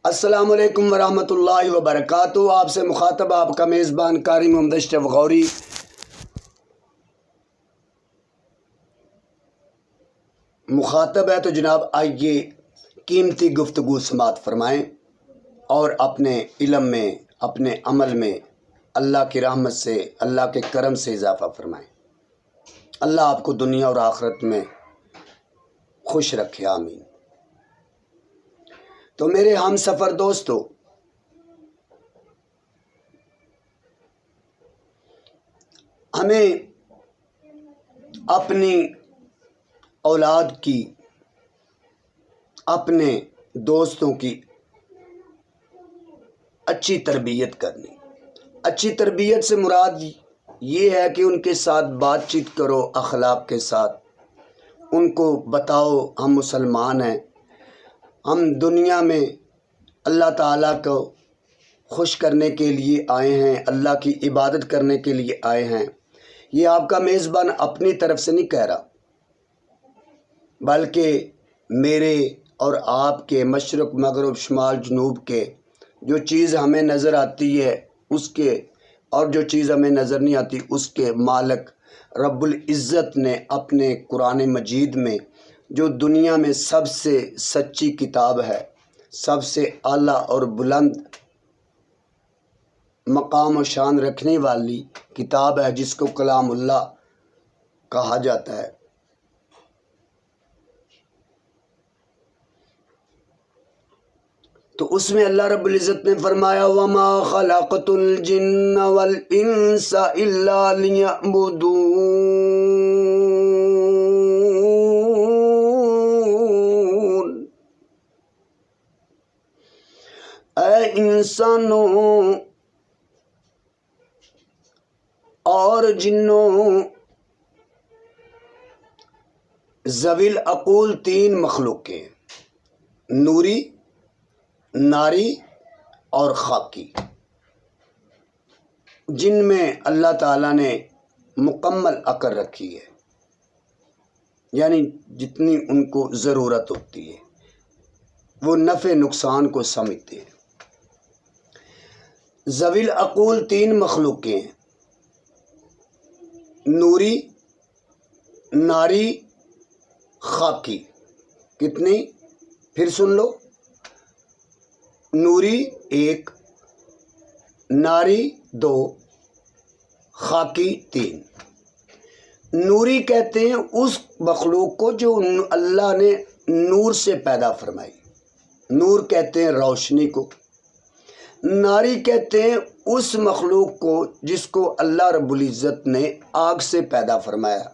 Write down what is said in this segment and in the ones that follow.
السلام علیکم ورحمۃ اللہ وبرکاتہ۔ آپ سے مخاطب آپ کا میزبان قاری محمد اشرف غوری۔ مخاطب ہے تو جناب آئیے قیمتی گفتگو سماعت فرمائیں اور اپنے علم میں، اپنے عمل میں اللہ کی رحمت سے، اللہ کے کرم سے اضافہ فرمائیں۔ اللہ آپ کو دنیا اور آخرت میں خوش رکھے، آمین۔ تو میرے ہم سفر دوستو، ہمیں اپنی اولاد کی، اپنے دوستوں کی اچھی تربیت کرنی۔ اچھی تربیت سے مراد یہ ہے کہ ان کے ساتھ بات چیت کرو اخلاق کے ساتھ، ان کو بتاؤ ہم مسلمان ہیں، ہم دنیا میں اللہ تعالیٰ کو خوش کرنے کے لیے آئے ہیں، اللہ کی عبادت کرنے کے لیے آئے ہیں۔ یہ آپ کا میزبان اپنی طرف سے نہیں کہہ رہا، بلکہ میرے اور آپ کے مشرق مغرب شمال جنوب کے جو چیز ہمیں نظر آتی ہے اس کے، اور جو چیز ہمیں نظر نہیں آتی اس کے مالک رب العزت نے اپنے قرآن مجید میں، جو دنیا میں سب سے سچی کتاب ہے، سب سے اعلیٰ اور بلند مقام و شان رکھنے والی کتاب ہے، جس کو کلام اللہ کہا جاتا ہے، تو اس میں اللہ رب العزت نے فرمایا وَمَا خَلَقْتُ الْجِنَّ وَالْإِنسَ إِلَّا لِيَعْبُدُونَ۔ اے انسانوں اور جنوں، ذوی العقول تین مخلوقیں، نوری، ناری اور خاکی، جن میں اللہ تعالیٰ نے مکمل عقل رکھی ہے، یعنی جتنی ان کو ضرورت ہوتی ہے وہ نفع نقصان کو سمجھتے ہیں۔ ذوی العقول تین مخلوقیں ہیں، نوری، ناری، خاکی۔ کتنی؟ پھر سن لو، نوری ایک، ناری دو، خاکی تین۔ نوری کہتے ہیں اس مخلوق کو جو اللہ نے نور سے پیدا فرمائی، نور کہتے ہیں روشنی کو۔ ناری کہتے ہیں اس مخلوق کو جس کو اللہ رب العزت نے آگ سے پیدا فرمایا،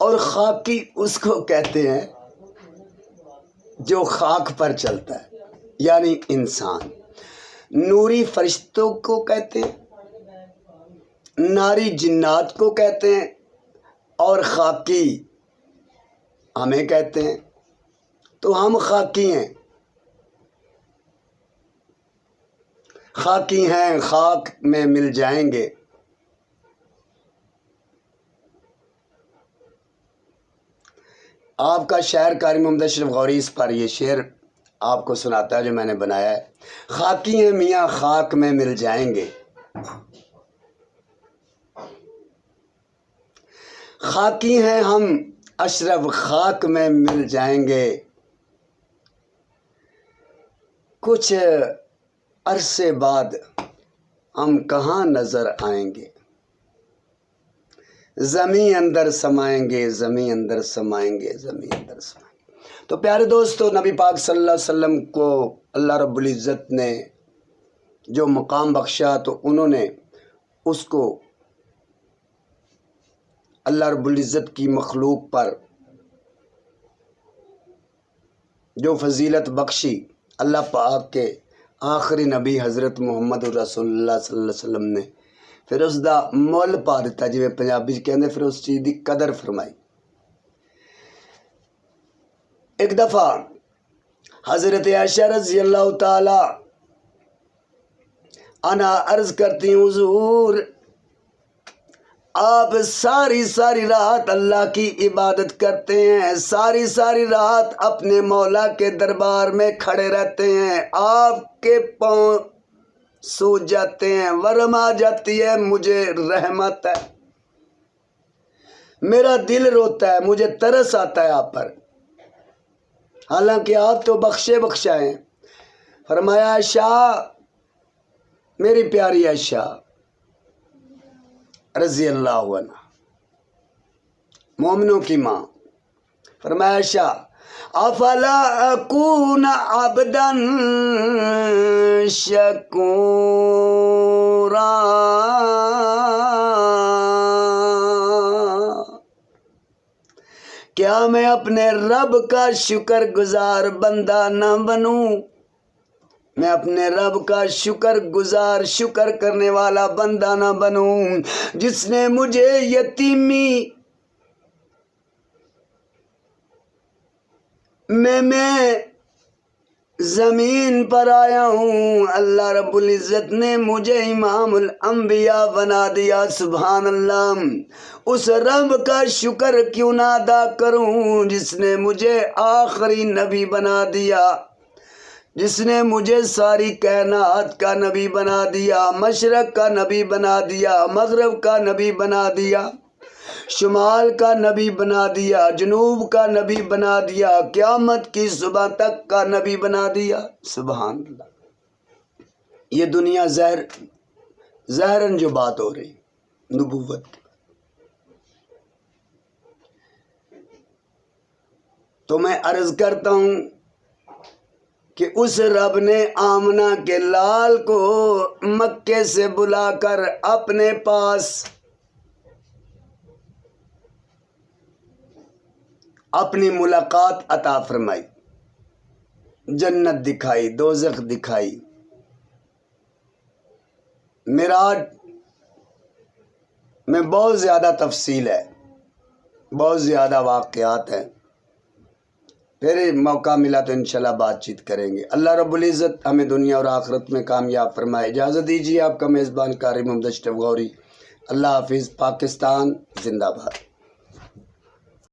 اور خاکی اس کو کہتے ہیں جو خاک پر چلتا ہے، یعنی انسان۔ نوری فرشتوں کو کہتے ہیں، ناری جنات کو کہتے ہیں، اور خاکی ہمیں کہتے ہیں۔ تو ہم خاکی ہیں، خاکی ہیں، خاک میں مل جائیں گے۔ آپ کا شاعر قاری محمد اشرف غوری اس پر یہ شعر آپ کو سناتا ہے جو میں نے بنایا ہے۔ خاکی ہیں میاں خاک میں مل جائیں گے، خاکی ہیں ہم اشرف خاک میں مل جائیں گے، کچھ عرصے بعد ہم کہاں نظر آئیں گے، زمین اندر سمائیں گے، زمین اندر سمائیں گے، زمین اندر سمائیں گے۔ تو پیارے دوستو، نبی پاک صلی اللہ علیہ وسلم کو اللہ رب العزت نے جو مقام بخشا، تو انہوں نے اس کو اللہ رب العزت کی مخلوق پر جو فضیلت بخشی، اللہ پاک کے آخری نبی حضرت محمد رسول اللہ صلی اللہ علیہ وسلم نے پھر اس دا مول پا دیتا، جی پنجابی کہندے، پھر اس چیز دی قدر فرمائی۔ ایک دفعہ حضرت عائشہ رضی اللہ تعالی عنہا عرض کرتی ہیں، حضور آپ ساری ساری رات اللہ کی عبادت کرتے ہیں، ساری ساری رات اپنے مولا کے دربار میں کھڑے رہتے ہیں، آپ کے پاؤں سو جاتے ہیں، ورم آ جاتی ہے، مجھے رحمت ہے، میرا دل روتا ہے، مجھے ترس آتا ہے آپ پر، حالانکہ آپ تو بخشے بخشا ہیں۔ فرمایا عائشہ، میری پیاری عائشہ رضی اللہ عنہ، مومنوں کی ماں، فرمایا عائشہ افلا اکون عبدا شکورا، کیا میں اپنے رب کا شکر گزار بندہ نہ بنوں؟ میں اپنے رب کا شکر گزار، شکر کرنے والا بندہ نہ بنوں، جس نے مجھے یتیمی میں زمین پر آیا ہوں، اللہ رب العزت نے مجھے امام الانبیاء بنا دیا، سبحان اللہ، اس رب کا شکر کیوں نہ ادا کروں جس نے مجھے آخری نبی بنا دیا، جس نے مجھے ساری کائنات کا نبی بنا دیا، مشرق کا نبی بنا دیا، مغرب کا نبی بنا دیا، شمال کا نبی بنا دیا، جنوب کا نبی بنا دیا، قیامت کی صبح تک کا نبی بنا دیا، سبحان اللہ۔ یہ دنیا ظاہراً جو بات ہو رہی نبوت کی، تو میں عرض کرتا ہوں کہ اس رب نے آمنہ کے لال کو مکے سے بلا کر اپنے پاس اپنی ملاقات عطا فرمائی، جنت دکھائی، دوزخ دکھائی، معراج میں بہت زیادہ تفصیل ہے، بہت زیادہ واقعات ہیں، پھر موقع ملا تو انشاءاللہ بات چیت کریں گے۔ اللہ رب العزت ہمیں دنیا اور آخرت میں کامیاب فرمائے۔ اجازت دیجیے، آپ کا میزبان قاری محمد اشرف غوری۔ اللہ حافظ۔ پاکستان زندہ باد۔